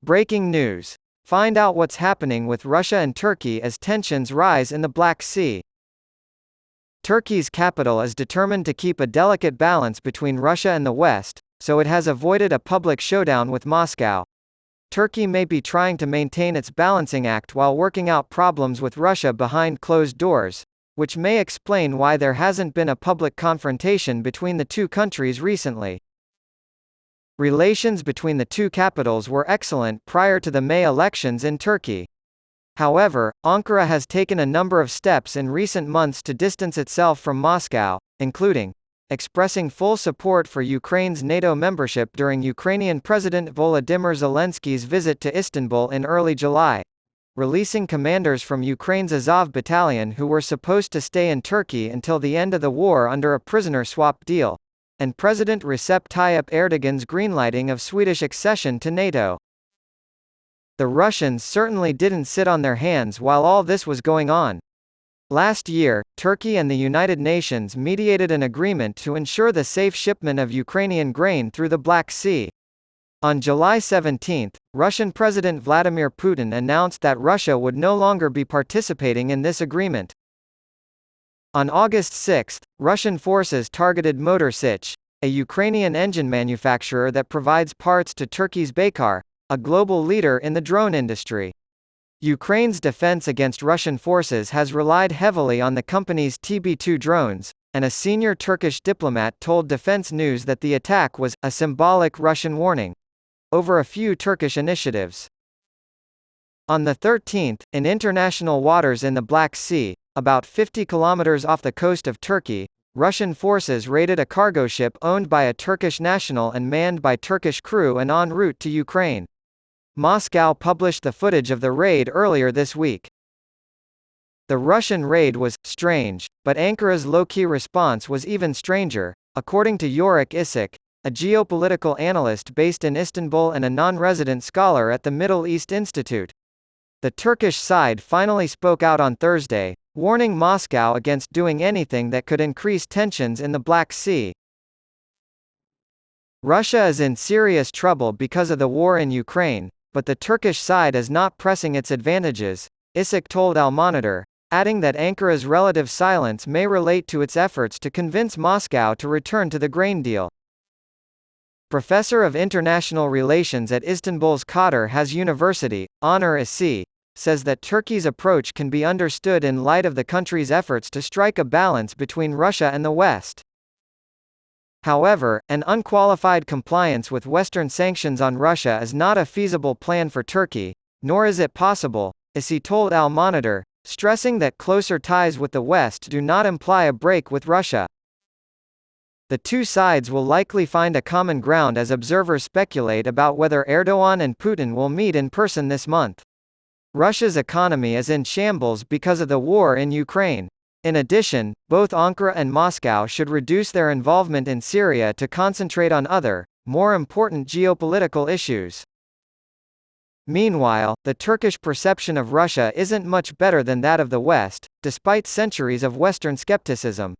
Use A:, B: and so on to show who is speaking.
A: Breaking news. Find out what's happening with Russia and Turkey as tensions rise in the Black Sea. Turkey's capital is determined to keep a delicate balance between Russia and the West, so it has avoided a public showdown with Moscow. Turkey may be trying to maintain its balancing act while working out problems with Russia behind closed doors, which may explain why there hasn't been a public confrontation between the two countries recently. Relations between the two capitals were excellent prior to the May elections in Turkey. However, Ankara has taken a number of steps in recent months to distance itself from Moscow, including expressing full support for Ukraine's NATO membership during Ukrainian President Volodymyr Zelensky's visit to Istanbul in early July, releasing commanders from Ukraine's Azov battalion who were supposed to stay in Turkey until the end of the war under a prisoner swap deal, and President Recep Tayyip Erdogan's greenlighting of Swedish accession to NATO. The Russians certainly didn't sit on their hands while all this was going on. Last year, Turkey and the United Nations mediated an agreement to ensure the safe shipment of Ukrainian grain through the Black Sea. On July 17, Russian President Vladimir Putin announced that Russia would no longer be participating in this agreement. On August 6, Russian forces targeted Motor Sich, a Ukrainian engine manufacturer that provides parts to Turkey's Baykar, a global leader in the drone industry. Ukraine's defense against Russian forces has relied heavily on the company's TB2 drones, and a senior Turkish diplomat told Defense News that the attack was a symbolic Russian warning over a few Turkish initiatives. On the 13th, in international waters in the Black Sea, about 50 kilometers off the coast of Turkey, Russian forces raided a cargo ship owned by a Turkish national and manned by Turkish crew and en route to Ukraine. Moscow published the footage of the raid earlier this week. The Russian raid was strange, but Ankara's low-key response was even stranger, according to Yorick Isik, a geopolitical analyst based in Istanbul and a non-resident scholar at the Middle East Institute. The Turkish side finally spoke out on Thursday, warning Moscow against doing anything that could increase tensions in the Black Sea. Russia is in serious trouble because of the war in Ukraine, but the Turkish side is not pressing its advantages, Isik told Al-Monitor, adding that Ankara's relative silence may relate to its efforts to convince Moscow to return to the grain deal. Professor of International Relations at Istanbul's Kadir Has University, Onur Asi, says that Turkey's approach can be understood in light of the country's efforts to strike a balance between Russia and the West. However, an unqualified compliance with Western sanctions on Russia is not a feasible plan for Turkey, nor is it possible, as he told Al-Monitor, stressing that closer ties with the West do not imply a break with Russia. The two sides will likely find a common ground as observers speculate about whether Erdogan and Putin will meet in person this month. Russia's economy is in shambles because of the war in Ukraine. In addition, both Ankara and Moscow should reduce their involvement in Syria to concentrate on other, more important geopolitical issues. Meanwhile, the Turkish perception of Russia isn't much better than that of the West, despite centuries of Western skepticism.